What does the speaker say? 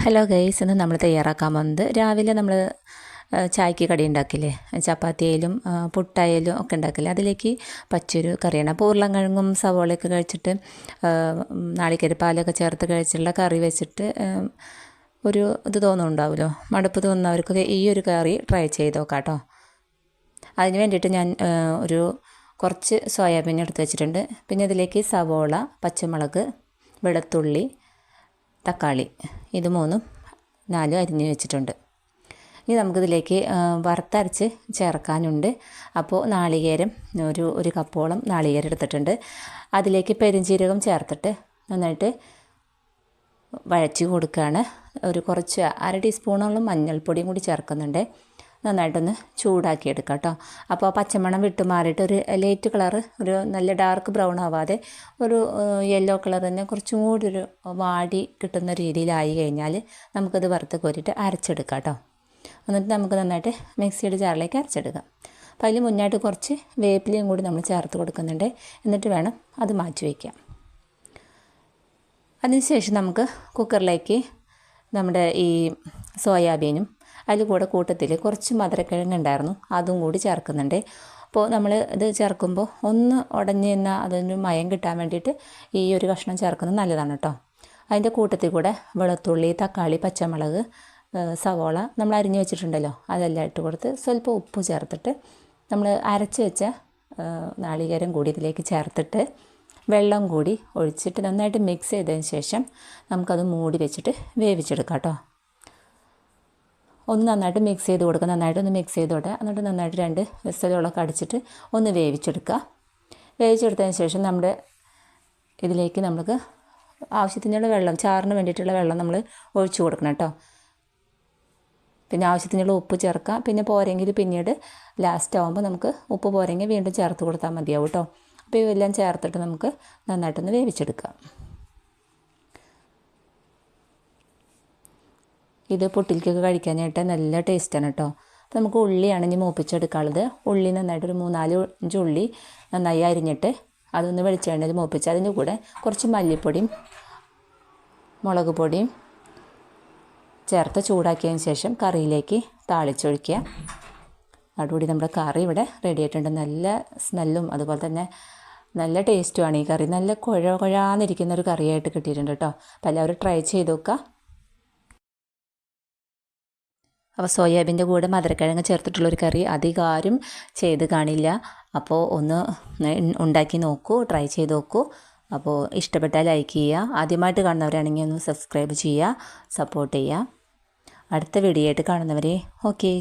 Hello guys, ഇന്ന് നമ്മൾ തയ്യാറാക്കാൻ പോകുന്നത് രാവിലെ നമ്മൾ ചായക്ക് കടി ഉണ്ടാക്കില്ലേ, ചപ്പാത്തിയായാലും പുട്ടായാലും ഒക്കെ ഉണ്ടാക്കില്ലേ, അതിലേക്ക് പച്ചൊരു കറിയാണ്. അപ്പോൾ ഉരുളൻകിഴങ്ങും സവോളയൊക്കെ കഴിച്ചിട്ട് നാളികേര പാലൊക്കെ ചേർത്ത് കഴിച്ചുള്ള കറി വെച്ചിട്ട് ഒരു ഇത് തോന്നുന്നുണ്ടാവുമല്ലോ, മടുപ്പ് തോന്നുന്നവർക്കൊക്കെ ഈ ഒരു കറി ട്രൈ ചെയ്ത് നോക്കാം കേട്ടോ. അതിന് വേണ്ടിയിട്ട് ഞാൻ കുറച്ച് സോയാബീൻ എടുത്ത് വെച്ചിട്ടുണ്ട്. പിന്നെ ഇതിലേക്ക് സവോള, പച്ചമുളക്, വെളുത്തുള്ളി, തക്കാളി, ഇത് 4 അരിഞ്ഞ് വെച്ചിട്ടുണ്ട്. ഇനി നമുക്കിതിലേക്ക് വറുത്തരച്ച് ചേർക്കാനുണ്ട്. അപ്പോൾ നാളികേരം ഒരു കപ്പോളം നാളികേരം എടുത്തിട്ടുണ്ട്. അതിലേക്ക് പെരുംജീരകം ചേർത്തിട്ട് നന്നായിട്ട് വഴറ്റി കൊടുക്കുകയാണ്. കുറച്ച് 1/2 ടീസ്പൂണോളം മഞ്ഞൾപ്പൊടിയും കൂടി ചേർക്കുന്നുണ്ട്. നന്നായിട്ടൊന്ന് ചൂടാക്കിയെടുക്കാം കേട്ടോ. അപ്പോൾ പച്ചമണം വിട്ട് മാറിയിട്ട് ഒരു ലൈറ്റ് കളറ്, ഒരു നല്ല ഡാർക്ക് ബ്രൗൺ ആവാതെ ഒരു യെല്ലോ കളർ തന്നെ കുറച്ചും കൂടി ഒരു വാടി കിട്ടുന്ന രീതിയിലായി കഴിഞ്ഞാൽ നമുക്കത് വറുത്ത് കോരിയിട്ട് അരച്ചെടുക്കാം കേട്ടോ. എന്നിട്ട് നമുക്ക് നന്നായിട്ട് മിക്സിയുടെ ജാറിലേക്ക് അരച്ചെടുക്കാം. അപ്പോൾ അതിൽ മുന്നായിട്ട് കുറച്ച് വേപ്പിലയും കൂടി നമ്മൾ ചേർത്ത് കൊടുക്കുന്നുണ്ട്. എന്നിട്ട് വേണം അത് മാറ്റി വയ്ക്കാം. അതിനുശേഷം നമുക്ക് കുക്കറിലേക്ക് നമ്മുടെ ഈ സോയാബീനും അതിൽ കൂടെ കൂട്ടത്തിൽ കുറച്ച് മധുരക്കിഴങ്ങ് ഉണ്ടായിരുന്നു, അതും കൂടി ചേർക്കുന്നുണ്ട്. അപ്പോൾ നമ്മൾ ഇത് ചേർക്കുമ്പോൾ ഒന്ന് ഉടഞ്ഞ് നിന്നാൽ അതിന് മയം കിട്ടാൻ വേണ്ടിയിട്ട് ഈ ഒരു കഷ്ണം ചേർക്കുന്നത് നല്ലതാണ് കേട്ടോ. അതിൻ്റെ കൂട്ടത്തിൽ കൂടെ വെളുത്തുള്ളി, തക്കാളി, പച്ചമുളക്, സവോള നമ്മൾ അരിഞ്ഞ് വെച്ചിട്ടുണ്ടല്ലോ, അതെല്ലാം ഇട്ട് കൊടുത്ത് സ്വല്പം ഉപ്പ് ചേർത്തിട്ട് നമ്മൾ അരച്ച് വെച്ച നാളികേരം കൂടി ഇതിലേക്ക് ചേർത്തിട്ട് വെള്ളം കൂടി ഒഴിച്ചിട്ട് നന്നായിട്ട് മിക്സ് ചെയ്തതിന് ശേഷം നമുക്കത് മൂടി വെച്ചിട്ട് വേവിച്ചെടുക്കാം കേട്ടോ. ഒന്ന് നന്നായിട്ട് മിക്സ് ചെയ്ത് കൊടുക്കുക, നന്നായിട്ടൊന്ന് മിക്സ് ചെയ്തോട്ടെ. എന്നിട്ട് നന്നായിട്ട് 2 വിസിലുകളൊക്കെ അടിച്ചിട്ട് ഒന്ന് വേവിച്ചെടുക്കുക. വേവിച്ചെടുത്തതിന് ശേഷം നമ്മുടെ ഇതിലേക്ക് നമുക്ക് ആവശ്യത്തിനുള്ള വെള്ളം, ചാറിന് വേണ്ടിയിട്ടുള്ള വെള്ളം നമ്മൾ ഒഴിച്ച് കൊടുക്കണം കേട്ടോ. പിന്നെ ആവശ്യത്തിനുള്ള ഉപ്പ് ചേർക്കാം. പിന്നെ പോരെങ്കിൽ പിന്നീട് ലാസ്റ്റ് ആകുമ്പോൾ നമുക്ക് ഉപ്പ് പോരെങ്കിൽ വീണ്ടും ചേർത്ത് കൊടുത്താൽ മതിയാവും കേട്ടോ. അപ്പോൾ ഇവയെല്ലാം ചേർത്തിട്ട് നമുക്ക് നന്നായിട്ടൊന്ന് വേവിച്ചെടുക്കാം. ഇത് പുട്ടിലേക്കൊക്കെ കഴിക്കാനായിട്ട് നല്ല ടേസ്റ്റാണ് കേട്ടോ. അപ്പോൾ നമുക്ക് ഉള്ളിയാണ് ഇനി മൂപ്പിച്ചെടുക്കാനുള്ളത്. ഉള്ളി നന്നായിട്ട് ഒരു 3-4 ഉള്ളി നന്നായി അരിഞ്ഞിട്ട് അതൊന്ന് വെളിച്ചെണ്ണയിൽ മൂപ്പിച്ച് അതിൻ്റെ കൂടെ കുറച്ച് മല്ലിപ്പൊടിയും മുളക് പൊടിയും ചേർത്ത് ചൂടാക്കിയതിന് ശേഷം കറിയിലേക്ക് താളിച്ചൊഴിക്കുക. അതോടുകൂടി നമ്മുടെ കറി ഇവിടെ റെഡി ആയിട്ടുണ്ട്. നല്ല സ്മെല്ലും അതുപോലെ തന്നെ നല്ല ടേസ്റ്റുമാണ് ഈ കറി. നല്ല കുഴാന്നിരിക്കുന്ന ഒരു കറിയായിട്ട് കിട്ടിയിട്ടുണ്ട് കേട്ടോ. അപ്പോൾ എല്ലാവരും ട്രൈ ചെയ്ത് നോക്കുക. അപ്പോൾ സോയാബീൻ്റെ കൂടെ മധുരക്കിഴങ്ങ് ചേർത്തിട്ടുള്ളൊരു കറി അധികം ആരും ചെയ്ത് കാണില്ല. അപ്പോൾ ഒന്ന് ഉണ്ടാക്കി നോക്കൂ, ട്രൈ ചെയ്ത് നോക്കൂ. അപ്പോൾ ഇഷ്ടപ്പെട്ടാൽ ലൈക്ക് ചെയ്യുക. ആദ്യമായിട്ട് കാണുന്നവരാണെങ്കിൽ ഒന്ന് സബ്സ്ക്രൈബ് ചെയ്യുക, സപ്പോർട്ട് ചെയ്യുക. അടുത്ത വീഡിയോ ആയിട്ട് കാണുന്നവരെ ഓക്കെ.